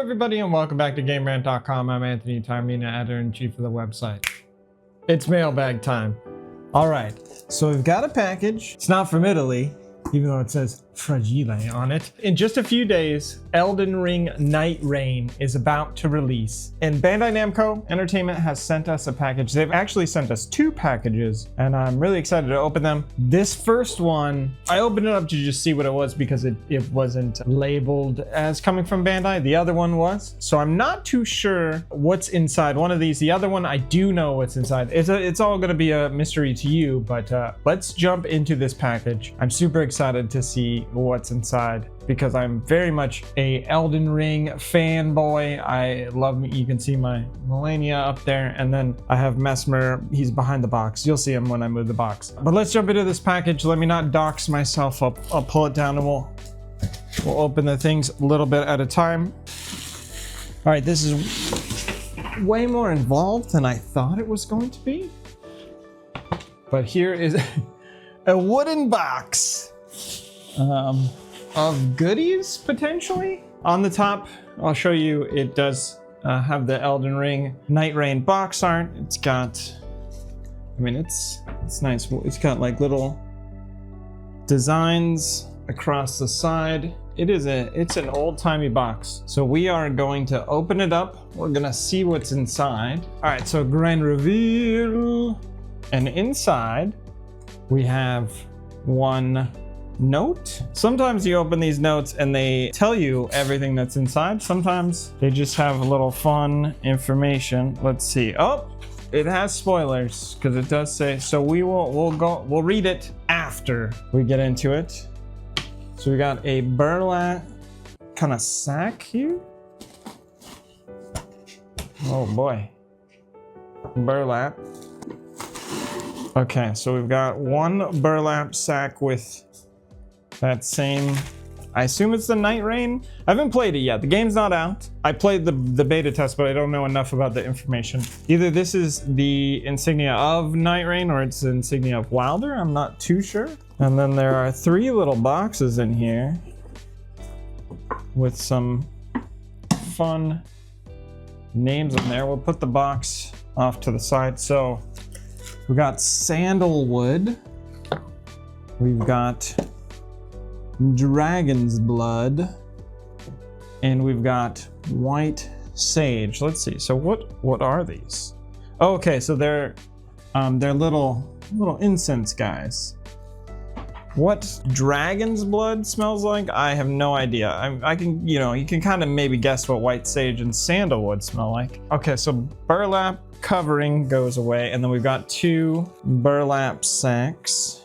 everybody, and welcome back to GameRant.com. I'm Anthony Taormina, Editor-In-Chief of the website. It's mailbag time. All right, so we've got a package. It's not from Italy, even though it says Fragile on it. In just a few days, Elden Ring Nightreign is about to release. And Banda-Namco Entertainment has sent us a package. They've actually sent us two packages, and I'm really excited to open them. This first one, I opened it up to just see what it was because it wasn't labeled as coming from Bandai. The other one was. So I'm not too sure what's inside one of these. The other one, I do know what's inside. It's all gonna be a mystery to you, but let's jump into this package. I'm super excited to see what's inside because I'm very much a Elden Ring fanboy. I love, you can see my Melania up there, and then I have Mesmer, he's behind the box. You'll see him when I move the box. But let's jump into this package. Let me not dox myself up. I'll pull it down and we'll open the things a little bit at a time. All right, this is way more involved than I thought it was going to be. But here is a wooden box of goodies, potentially. On the top, I'll show you, it does have the Elden Ring Nightreign box art. It's got, I mean, it's nice. It's got like little designs across the side. It's an old-timey box. So we are going to open it up. We're gonna see what's inside. All right, so grand reveal. And inside, we have one note. Sometimes you open these notes and they tell you everything that's inside. Sometimes they just have a little fun information. Let's see. Oh, it has spoilers because it does say, so we'll read it after we get into it. So we got a burlap kind of sack here. Oh boy. Burlap. Okay, so we've got one burlap sack with that same, I assume it's the Nightreign. I haven't played it yet. The game's not out. I played the beta test, but I don't know enough about the information. Either this is the insignia of Nightreign or it's the insignia of Wilder. I'm not too sure. And then there are three little boxes in here with some fun names in there. We'll put the box off to the side. So we've got sandalwood. We've got dragon's blood, and we've got white sage. Let's see. So what are these? Oh, okay, so they're little incense guys. What dragon's blood smells like, I have no idea. I can, you can kind of maybe guess what white sage and sandalwood smell like. Okay, so burlap covering goes away, and then we've got two burlap sacks.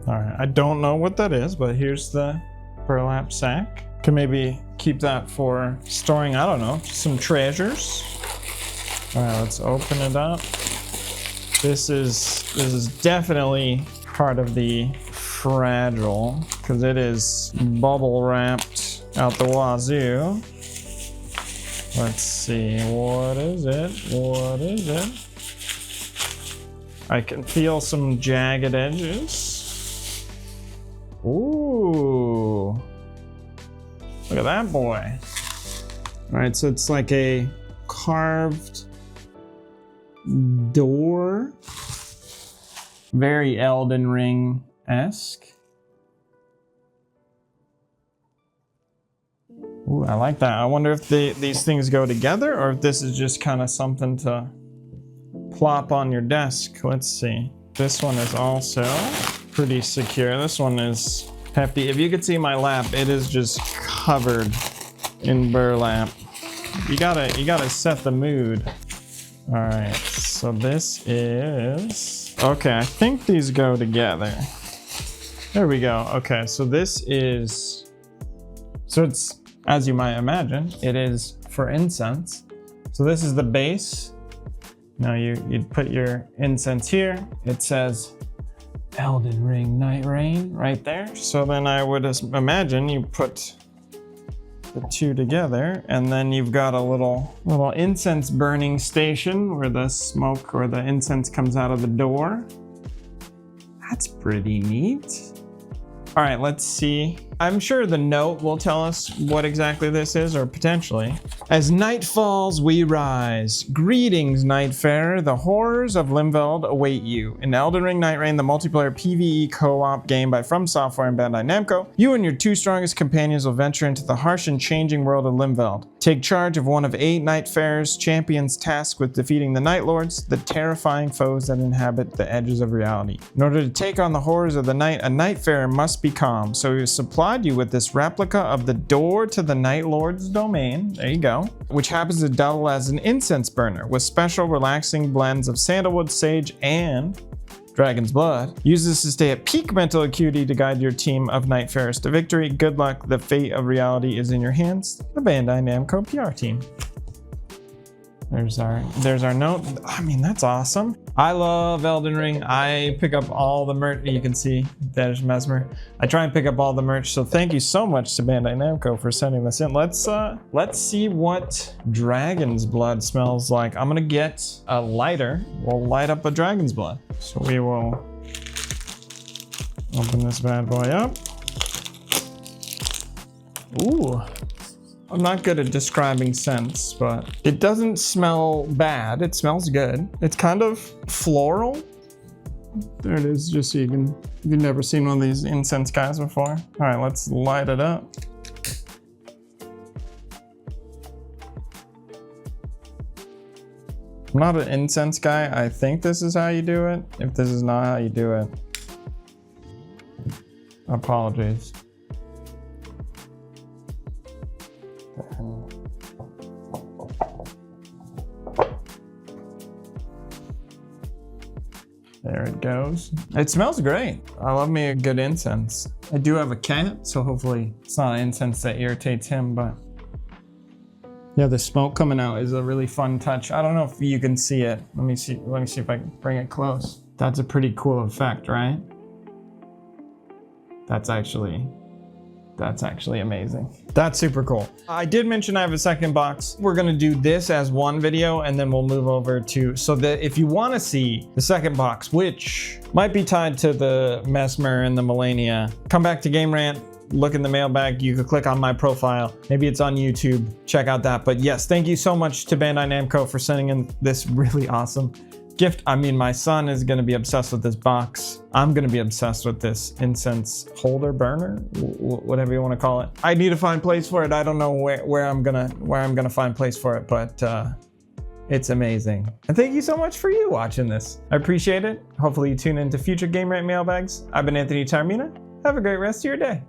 All right, I don't know what that is, but here's the burlap sack. Can maybe keep that for storing, I don't know, some treasures. All right, let's open it up. This is definitely part of the fragile because it is bubble wrapped out the wazoo. Let's see, what is it? What is it? I can feel some jagged edges. Ooh, look at that boy. All right, so it's like a carved door, very Elden Ring-esque. Ooh, I like that. I wonder if these things go together or if this is just kind of something to plop on your desk. Let's see. This one is also pretty secure. This one is hefty. If you could see my lap, it is just covered in burlap. You gotta set the mood. All right, so this is, okay, I think these go together. There we go. Okay, so this is, so it's, as you might imagine, it is for incense. So this is the base. Now you'd put your incense here. It says Elden Ring Nightreign right there. So then I would imagine you put the two together, and then you've got a little incense burning station where the smoke or the incense comes out of the door. That's pretty neat. All right, let's see. I'm sure the note will tell us what exactly this is, or potentially. As night falls, we rise. Greetings, Nightfarer. The horrors of Limveld await you. In Elden Ring Nightreign, the multiplayer PvE co-op game by From Software and Banda-Namco, you and your 2 strongest companions will venture into the harsh and changing world of Limveld. Take charge of one of 8 Nightfarers champions tasked with defeating the Night Lords, the terrifying foes that inhabit the edges of reality. In order to take on the horrors of the night, a Nightfarer must be calm, so we have supplied you with this replica of the door to the Night Lord's domain, there you go, which happens to double as an incense burner with special relaxing blends of sandalwood, sage, and dragon's blood. Use this to stay at peak mental acuity to guide your team of Nightfarers to victory. Good luck, the fate of reality is in your hands. The Banda-Namco PR team. There's our note. I mean, that's awesome. I love Elden Ring. I pick up all the merch. You can see there's Mesmer. I try and pick up all the merch. So thank you so much to Banda-Namco for sending this in. Let's see what dragon's blood smells like. I'm gonna get a lighter. We'll light up a dragon's blood. So we will open this bad boy up. Ooh. I'm not good at describing scents, but it doesn't smell bad. It smells good. It's kind of floral. There it is, just so you can, if you've never seen one of these incense guys before. All right, let's light it up. I'm not an incense guy. I think this is how you do it. If this is not how you do it, apologies. There it goes. It smells great. I love me a good incense. I do have a cat, so hopefully it's not an incense that irritates him, but yeah, the smoke coming out is a really fun touch. I don't know if you can see it. Let me see if I can bring it close. That's a pretty cool effect, right? That's actually amazing. That's super cool. I did mention I have a second box. We're gonna do this as one video and then we'll move over to, so that if you wanna see the second box, which might be tied to the Mesmer and the Melania, come back to Game Rant, look in the mailbag. You could click on my profile. Maybe it's on YouTube. Check out that. But yes, thank you so much to Bandai-Namco for sending in this really awesome gift. I mean, my son is going to be obsessed with this box. I'm going to be obsessed with this incense holder burner, whatever you want to call it. I need to find place for it. I don't know where I'm gonna find place for it, but it's amazing. And thank you so much for you watching this. I appreciate it. Hopefully you tune into future Game Rant mailbags. I've been Anthony Taormina. Have a great rest of your day.